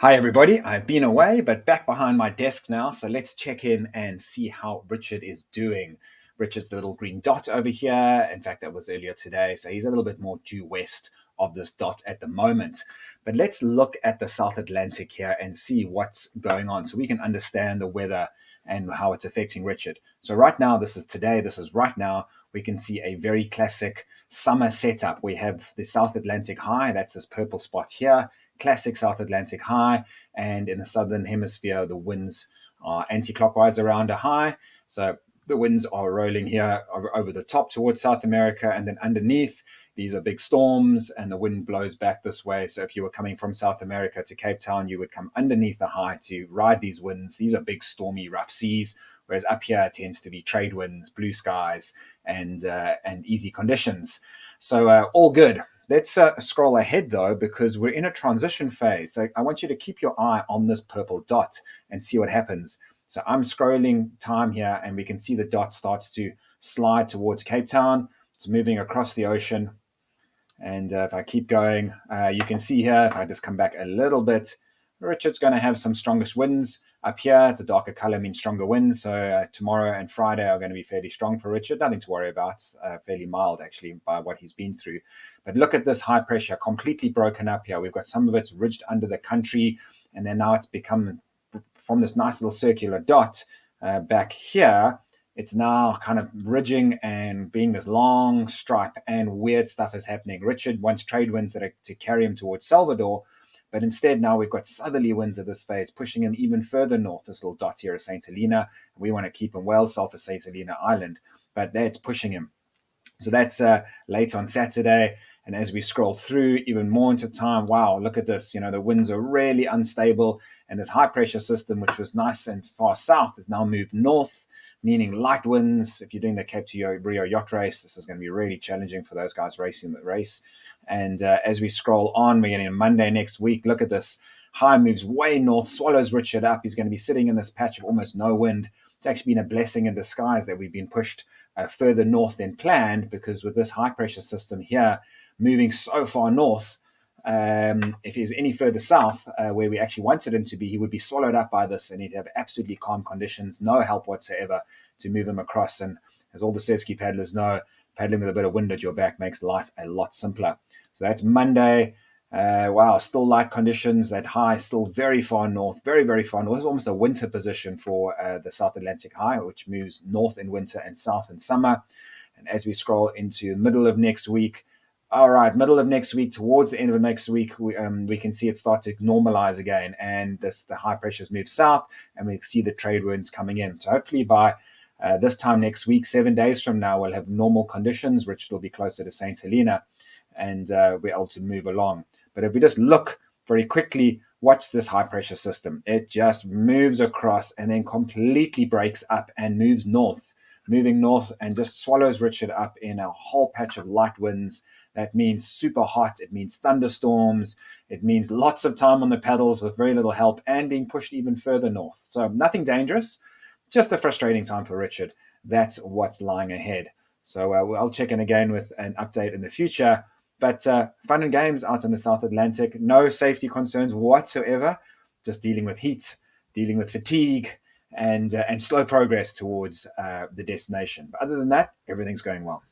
Hi, everybody. I've been away, but back behind my desk now. So let's check in and see how Richard is doing. Richard's the little green dot over here. In fact, that was earlier today. So he's a little bit more due west of this dot at the moment. But let's look at the South Atlantic here and see what's going on so we can understand the weather and how it's affecting Richard. So right now, this is today, this is right now, we can see a very classic summer setup. We have the South Atlantic high, that's this purple spot here, classic South Atlantic high, and in the southern hemisphere, the winds are anti-clockwise around a high. So the winds are rolling here over the top towards South America, and then underneath, these are big storms, and the wind blows back this way. So if you were coming from South America to Cape Town, you would come underneath the high to ride these winds. These are big, stormy, rough seas, whereas up here it tends to be trade winds, blue skies, and easy conditions. So all good. Let's scroll ahead though, because we're in a transition phase. So I want you to keep your eye on this purple dot and see what happens. So I'm scrolling time here, and we can see the dot starts to slide towards Cape Town. It's moving across the ocean. And if I keep going, you can see here, if I just come back a little bit, Richard's going to have some strongest winds. Up here, the darker color means stronger winds. So tomorrow and Friday are going to be fairly strong for Richard. Nothing to worry about. Fairly mild, actually, by what he's been through. But look at this high pressure, completely broken up here. We've got some of it's ridged under the country, and then now it's become, from this nice little circular dot back here, it's now kind of ridging and being this long stripe, and weird stuff is happening. Richard wants trade winds that are to carry him towards Salvador, but instead now we've got southerly winds at this phase pushing him even further north. This little dot here is St. Helena. We want to keep him well south of St. Helena Island, but that's pushing him. So that's late on Saturday. And as we scroll through even more into time, wow, look at this. The winds are really unstable. And this high pressure system, which was nice and far south, has now moved north, meaning light winds. If you're doing the Cape to Rio yacht race, this is going to be really challenging for those guys racing the race. And as we scroll on, we're getting Monday next week. Look at this. High moves way north, swallows Richard up. He's going to be sitting in this patch of almost no wind. It's actually been a blessing in disguise that we've been pushed further north than planned, because with this high pressure system here moving so far north, if he was any further south, where we actually wanted him to be, he would be swallowed up by this, and he'd have absolutely calm conditions, no help whatsoever to move him across. And as all the surf ski paddlers know, paddling with a bit of wind at your back makes life a lot simpler. So that's Monday. Wow, still light conditions. That high still very far north, very, very far north. This is almost a winter position for the South Atlantic high, which moves north in winter and south in summer. And as we scroll into the middle of next week, all right, middle of next week, towards the end of next week, we can see it start to normalize again, and the high pressures move south, and we see the trade winds coming in. So hopefully by this time next week, 7 days from now, we'll have normal conditions, which will be closer to St. Helena, and we're able to move along. But if we just look very quickly, watch this high pressure system. It just moves across and then completely breaks up and moves north, moving north, and just swallows Richard up in a whole patch of light winds. That means super hot. It means thunderstorms. It means lots of time on the paddles with very little help and being pushed even further north. So nothing dangerous, just a frustrating time for Richard. That's what's lying ahead. So I'll check in again with an update in the future. But fun and games out in the South Atlantic. No safety concerns whatsoever. Just dealing with heat, dealing with fatigue, and slow progress towards the destination. But other than that, everything's going well.